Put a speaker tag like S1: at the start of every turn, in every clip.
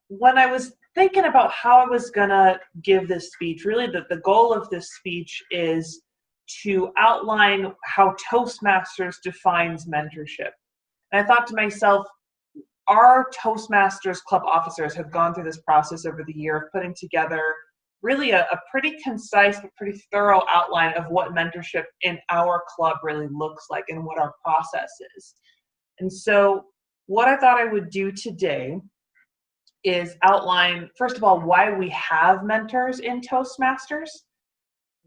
S1: when I was thinking about how I was gonna give this speech, really the goal of this speech is to outline how Toastmasters defines mentorship. And I thought to myself, our Toastmasters club officers have gone through this process over the year of putting together really a pretty concise but pretty thorough outline of what mentorship in our club really looks like and what our process is. And so what I thought I would do today is outline, first of all, why we have mentors in Toastmasters,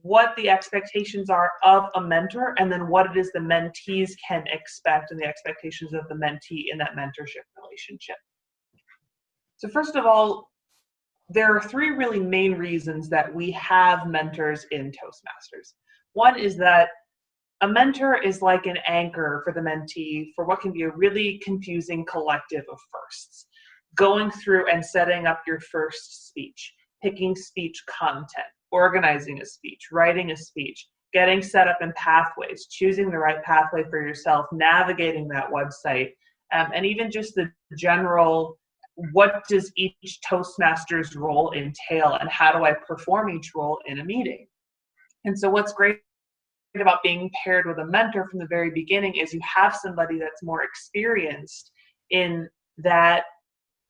S1: what the expectations are of a mentor, and then what it is the mentees can expect and the expectations of the mentee in that mentorship relationship. So first of all, there are three really main reasons that we have mentors in Toastmasters. One is that a mentor is like an anchor for the mentee for what can be a really confusing collective of firsts. Going through and setting up your first speech, picking speech content, organizing a speech, writing a speech, getting set up in pathways, choosing the right pathway for yourself, navigating that website, and even just the general, what does each Toastmasters role entail and how do I perform each role in a meeting? And so what's great about being paired with a mentor from the very beginning is you have somebody that's more experienced in that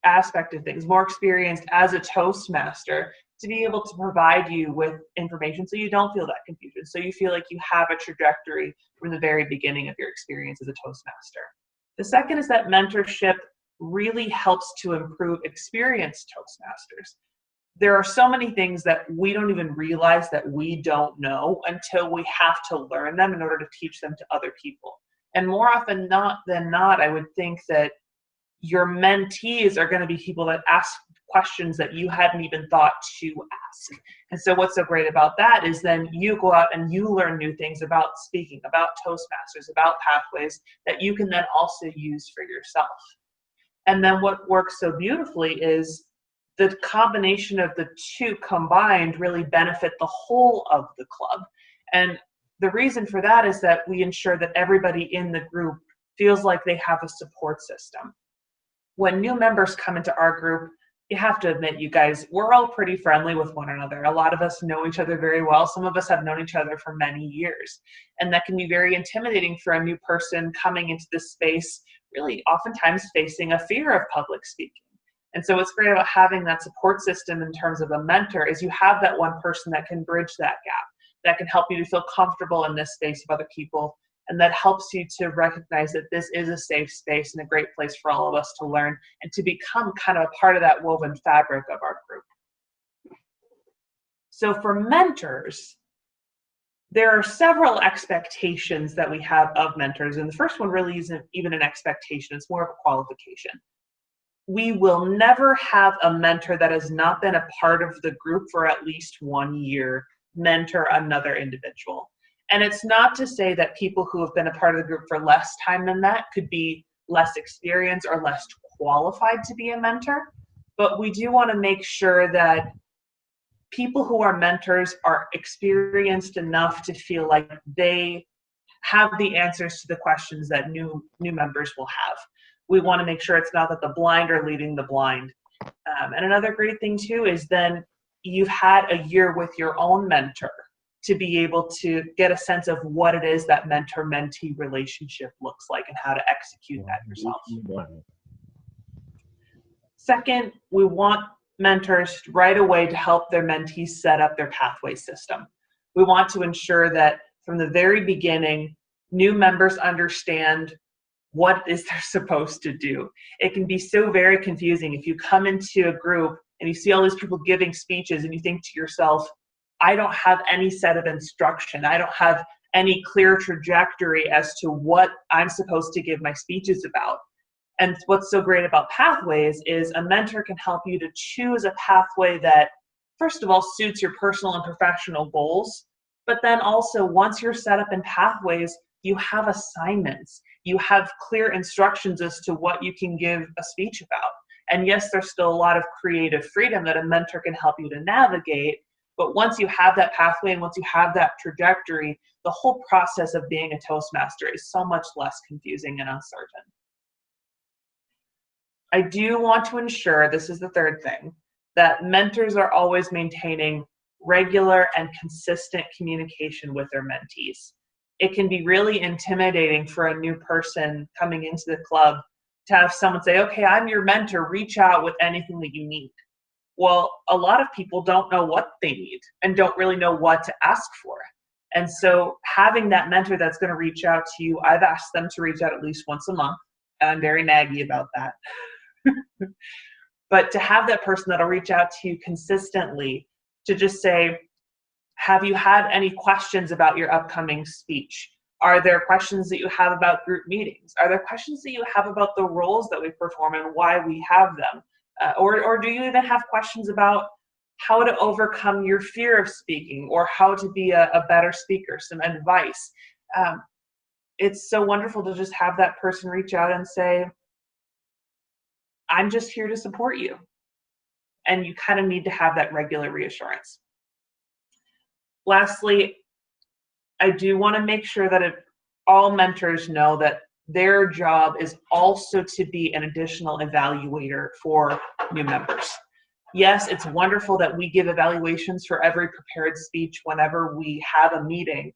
S1: aspect of things, more experienced as a Toastmaster, to be able to provide you with information so you don't feel that confusion, so you feel like you have a trajectory from the very beginning of your experience as a Toastmaster. The second is that mentorship really helps to improve experienced Toastmasters. There are so many things that we don't even realize that we don't know until we have to learn them in order to teach them to other people. And more often than not, I would think that your mentees are going to be people that ask questions that you hadn't even thought to ask. And so what's so great about that is then you go out and you learn new things about speaking, about Toastmasters, about pathways that you can then also use for yourself. And then what works so beautifully is the combination of the two combined really benefit the whole of the club. And the reason for that is that we ensure that everybody in the group feels like they have a support system. When new members come into our group, you have to admit, you guys, we're all pretty friendly with one another. A lot of us know each other very well. Some of us have known each other for many years. And that can be very intimidating for a new person coming into this space, really oftentimes facing a fear of public speaking. And so what's great about having that support system in terms of a mentor is you have that one person that can bridge that gap, that can help you to feel comfortable in this space of other people, and that helps you to recognize that this is a safe space and a great place for all of us to learn and to become kind of a part of that woven fabric of our group. So for mentors, there are several expectations that we have of mentors, and the first one really isn't even an expectation, it's more of a qualification. We will never have a mentor that has not been a part of the group for at least 1 year mentor another individual. And it's not to say that people who have been a part of the group for less time than that could be less experienced or less qualified to be a mentor, but we do want to make sure that people who are mentors are experienced enough to feel like they have the answers to the questions that new members will have. We want to make sure it's not that the blind are leading the blind. And another great thing too is then you've had a year with your own mentor to be able to get a sense of what it is that mentor-mentee relationship looks like and how to execute that yourself. Second, we want mentors right away to help their mentees set up their pathway system. We want to ensure that from the very beginning, new members understand what is they're supposed to do. It can be so very confusing if you come into a group and you see all these people giving speeches and you think to yourself, I don't have any set of instruction. I don't have any clear trajectory as to what I'm supposed to give my speeches about. And what's so great about pathways is a mentor can help you to choose a pathway that, first of all, suits your personal and professional goals. But then also, once you're set up in pathways, you have assignments. You have clear instructions as to what you can give a speech about. And yes, there's still a lot of creative freedom that a mentor can help you to navigate. But once you have that pathway and once you have that trajectory, the whole process of being a Toastmaster is so much less confusing and uncertain. I do want to ensure, this is the third thing, that mentors are always maintaining regular and consistent communication with their mentees. It can be really intimidating for a new person coming into the club to have someone say, okay, I'm your mentor, reach out with anything that you need. Well, a lot of people don't know what they need and don't really know what to ask for. And so having that mentor that's going to reach out to you, I've asked them to reach out at least once a month, and I'm very naggy about that. But to have that person that'll reach out to you consistently to just say, have you had any questions about your upcoming speech? Are there questions that you have about group meetings? Are there questions that you have about the roles that we perform and why we have them? Or do you even have questions about how to overcome your fear of speaking or how to be a better speaker, some advice? It's so wonderful to just have that person reach out and say, I'm just here to support you. And you kind of need to have that regular reassurance. Lastly, I do want to make sure that all mentors know that their job is also to be an additional evaluator for new members. Yes, it's wonderful that we give evaluations for every prepared speech whenever we have a meeting,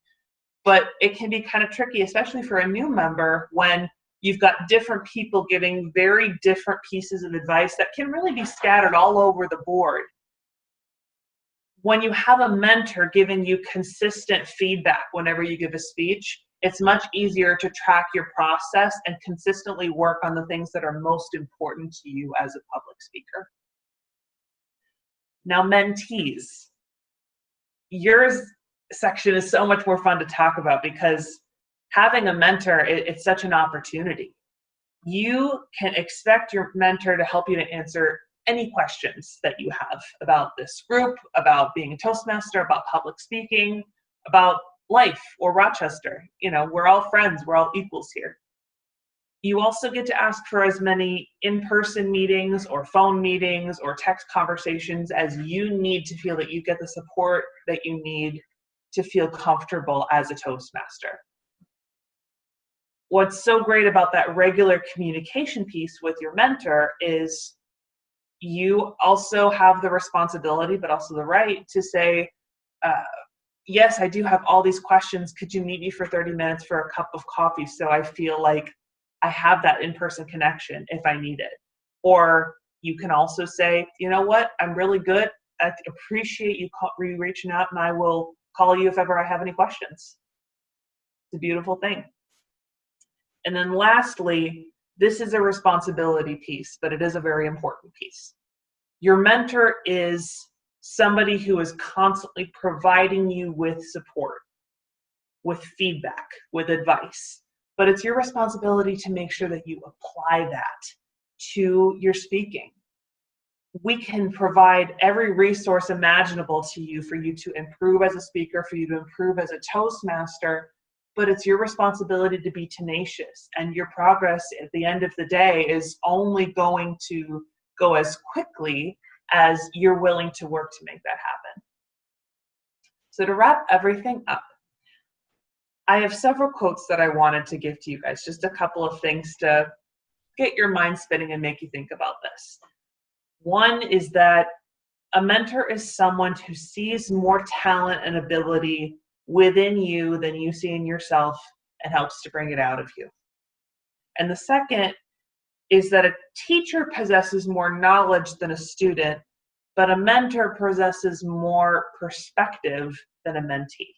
S1: but it can be kind of tricky, especially for a new member, when you've got different people giving very different pieces of advice that can really be scattered all over the board. When you have a mentor giving you consistent feedback whenever you give a speech, it's much easier to track your process and consistently work on the things that are most important to you as a public speaker. Now, mentees. Yours section is so much more fun to talk about because having a mentor, it's such an opportunity. You can expect your mentor to help you to answer any questions that you have about this group, about being a Toastmaster, about public speaking, about life or Rochester. You know, we're all friends, we're all equals here. You also get to ask for as many in-person meetings or phone meetings or text conversations as you need to feel that you get the support that you need to feel comfortable as a Toastmaster. What's so great about that regular communication piece with your mentor is you also have the responsibility, but also the right to say, yes, I do have all these questions. Could you meet me for 30 minutes for a cup of coffee so I feel like I have that in-person connection if I need it? Or you can also say, you know what, I'm really good. I appreciate you reaching out, and I will call you if ever I have any questions. It's a beautiful thing. And then lastly, this is a responsibility piece, but it is a very important piece. Your mentor is somebody who is constantly providing you with support, with feedback, with advice. But it's your responsibility to make sure that you apply that to your speaking. We can provide every resource imaginable to you for you to improve as a speaker, for you to improve as a Toastmaster, but it's your responsibility to be tenacious, and your progress at the end of the day is only going to go as quickly as you're willing to work to make that happen. So to wrap everything up, I have several quotes that I wanted to give to you guys, just a couple of things to get your mind spinning and make you think about this. One is that a mentor is someone who sees more talent and ability within you than you see in yourself and helps to bring it out of you. And the second is that a teacher possesses more knowledge than a student, but a mentor possesses more perspective than a mentee.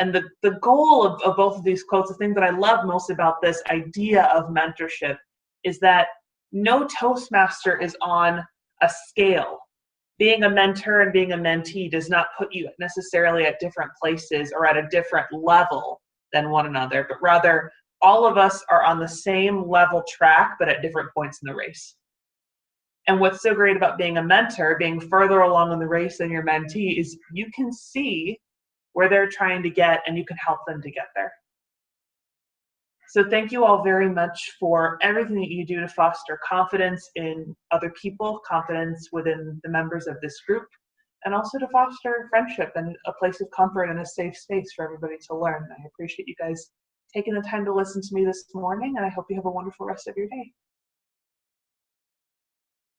S1: And the goal of both of these quotes, the thing that I love most about this idea of mentorship, is that no Toastmaster is on a scale. Being a mentor and being a mentee does not put you necessarily at different places or at a different level than one another, but rather all of us are on the same level track, but at different points in the race. And what's so great about being a mentor, being further along in the race than your mentee, is you can see where they're trying to get and you can help them to get there. So thank you all very much for everything that you do to foster confidence in other people, confidence within the members of this group, and also to foster friendship and a place of comfort and a safe space for everybody to learn. I appreciate you guys taking the time to listen to me this morning, and I hope you have a wonderful rest of your day.